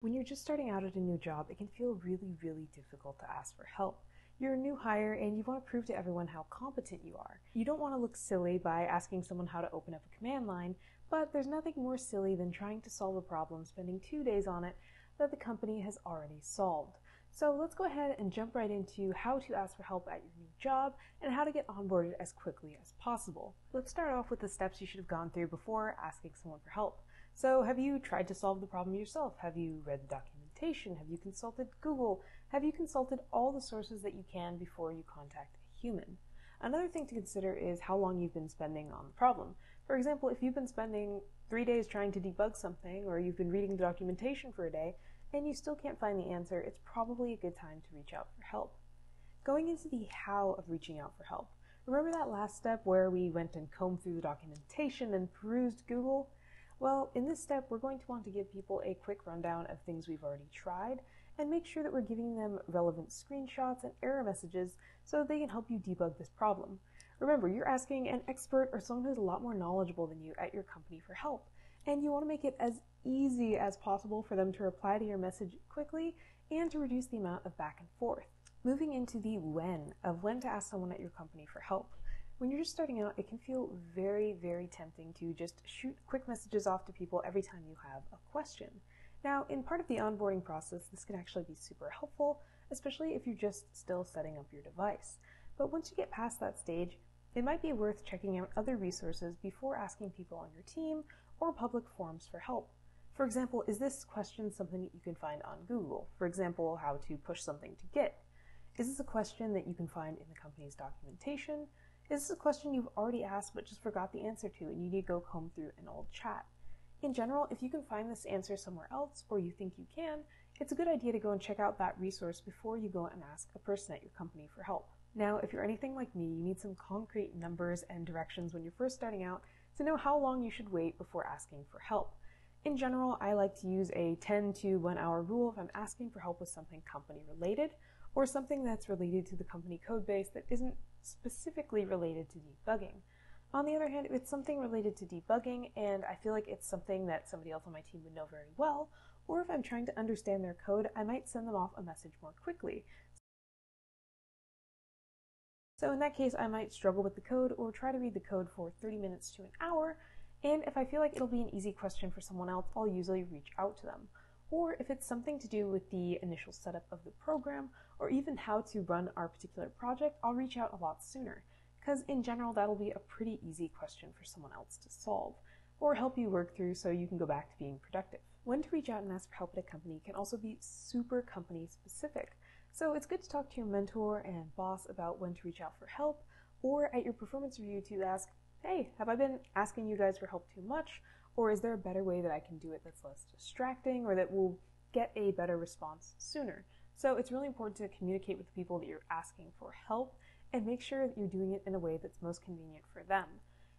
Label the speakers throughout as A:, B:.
A: When you're just starting out at a new job, it can feel really difficult to ask for help. You're a new hire and you want to prove to everyone how competent you are. You don't want to look silly by asking someone how to open up a command line, but there's nothing more silly than trying to solve a problem, spending 2 days on it that the company has already solved. So let's go ahead and jump right into how to ask for help at your new job and how to get onboarded as quickly as possible. Let's start off with the steps you should have gone through before asking someone for help. So have you tried to solve the problem yourself? Have you read the documentation? Have you consulted Google? Have you consulted all the sources that you can before you contact a human? Another thing to consider is how long you've been spending on the problem. For example, if you've been spending 3 days trying to debug something, or you've been reading the documentation for a day, and you still can't find the answer, it's probably a good time to reach out for help. Going into the how of reaching out for help. Remember that last step where we went and combed through the documentation and perused Google? Well, in this step, we're going to want to give people a quick rundown of things we've already tried and make sure that we're giving them relevant screenshots and error messages so they can help you debug this problem. Remember, you're asking an expert or someone who's a lot more knowledgeable than you at your company for help, and you want to make it as easy as possible for them to reply to your message quickly and to reduce the amount of back and forth. Moving into the when of when to ask someone at your company for help. When you're just starting out, it can feel very tempting to just shoot quick messages off to people every time you have a question. Now, in part of the onboarding process, this can actually be super helpful, especially if you're just still setting up your device. But once you get past that stage, it might be worth checking out other resources before asking people on your team or public forums for help. For example, is this question something that you can find on Google? For example, how to push something to Git. Is this a question that you can find in the company's documentation? Is this a question you've already asked but just forgot the answer to and you need to go comb through an old chat? In general, if you can find this answer somewhere else or you think you can, it's a good idea to go and check out that resource before you go and ask a person at your company for help. Now, if you're anything like me, you need some concrete numbers and directions when you're first starting out to know how long you should wait before asking for help. In general, I like to use a 10 to 1 hour rule if I'm asking for help with something company related or something that's related to the company code base that isn't specifically related to debugging. On the other hand, if it's something related to debugging and I feel like it's something that somebody else on my team would know very well, or if I'm trying to understand their code, I might send them off a message more quickly. So in that case, I might struggle with the code or try to read the code for 30 minutes to an hour, and if I feel like it'll be an easy question for someone else, I'll usually reach out to them. Or if it's something to do with the initial setup of the program, or even how to run our particular project, I'll reach out a lot sooner, because in general that'll be a pretty easy question for someone else to solve, or help you work through so you can go back to being productive. When to reach out and ask for help at a company can also be super company specific, so it's good to talk to your mentor and boss about when to reach out for help, or at your performance review to ask, hey, have I been asking you guys for help too much? Or is there a better way that I can do it that's less distracting or that will get a better response sooner? So it's really important to communicate with the people that you're asking for help and make sure that you're doing it in a way that's most convenient for them.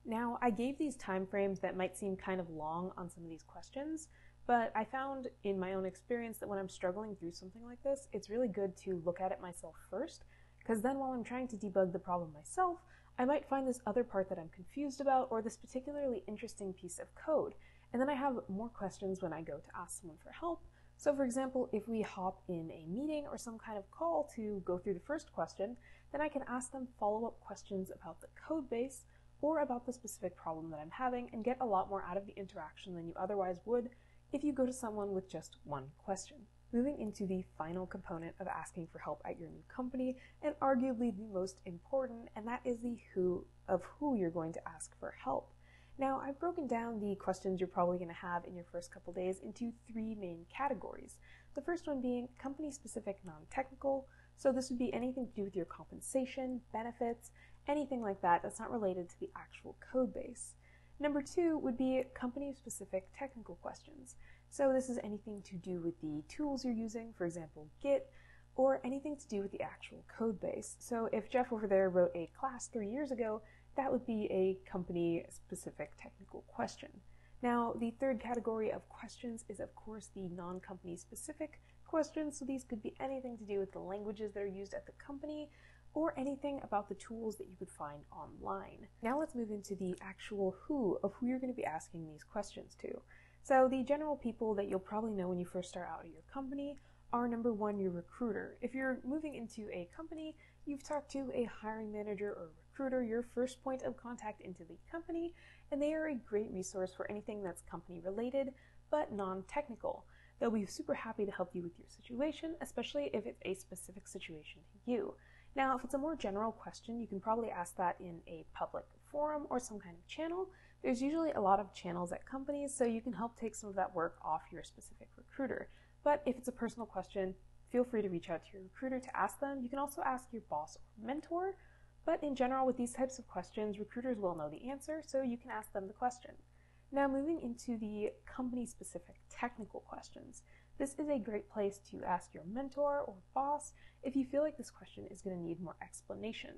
A: Now, I gave these time frames that might seem kind of long on some of these questions, but I found in my own experience that when I'm struggling through something like this, it's really good to look at it myself first, because then while I'm trying to debug the problem myself, I might find this other part that I'm confused about or this particularly interesting piece of code, and then I have more questions when I go to ask someone for help. So for example, if we hop in a meeting or some kind of call to go through the first question, then I can ask them follow-up questions about the code base or about the specific problem that I'm having and get a lot more out of the interaction than you otherwise would if you go to someone with just one question. Moving into the final component of asking for help at your new company, and arguably the most important, and that is the who of who you're going to ask for help. Now, I've broken down the questions you're probably going to have in your first couple days into 3 main categories. The first one being company-specific non-technical, so this would be anything to do with your compensation, benefits, anything like that that's not related to the actual code base. Number 2 would be company-specific technical questions. So this is anything to do with the tools you're using, for example, Git, or anything to do with the actual code base. So if Jeff over there wrote a class 3 years ago, that would be a company-specific technical question. Now, the third category of questions is, of course, the non-company specific questions. So these could be anything to do with the languages that are used at the company, or anything about the tools that you could find online. Now let's move into the actual who of who you're going to be asking these questions to. So the general people that you'll probably know when you first start out at your company are number one, your recruiter. If you're moving into a company, you've talked to a hiring manager or recruiter, your first point of contact into the company, and they are a great resource for anything that's company related but non-technical. They'll be super happy to help you with your situation, especially if it's a specific situation to you. Now, if it's a more general question, you can probably ask that in a public forum or some kind of channel. There's usually a lot of channels at companies, so you can help take some of that work off your specific recruiter. But if it's a personal question, feel free to reach out to your recruiter to ask them. You can also ask your boss or mentor, but in general, with these types of questions, recruiters will know the answer, so you can ask them the question. Now, moving into the company-specific technical questions. This is a great place to ask your mentor or boss if you feel like this question is going to need more explanation.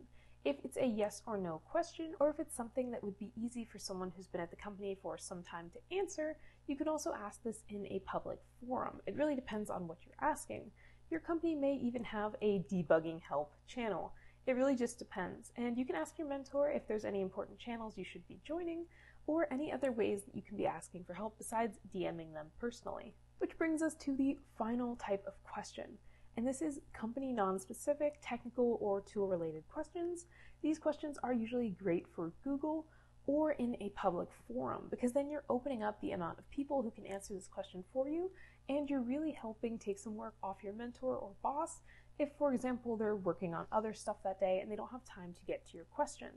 A: If it's a yes or no question, or if it's something that would be easy for someone who's been at the company for some time to answer, you can also ask this in a public forum. It really depends on what you're asking. Your company may even have a debugging help channel. It really just depends. And you can ask your mentor if there's any important channels you should be joining, or any other ways that you can be asking for help besides DMing them personally. Which brings us to the final type of question. And this is company non-specific, technical, or tool-related questions. These questions are usually great for Google or in a public forum, because then you're opening up the amount of people who can answer this question for you, and you're really helping take some work off your mentor or boss if, for example, they're working on other stuff that day and they don't have time to get to your question.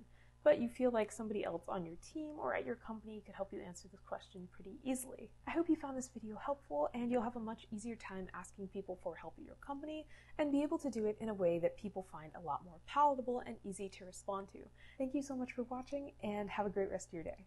A: But you feel like somebody else on your team or at your company could help you answer this question pretty easily. I hope you found this video helpful and you'll have a much easier time asking people for help at your company and be able to do it in a way that people find a lot more palatable and easy to respond to. Thank you so much for watching and have a great rest of your day.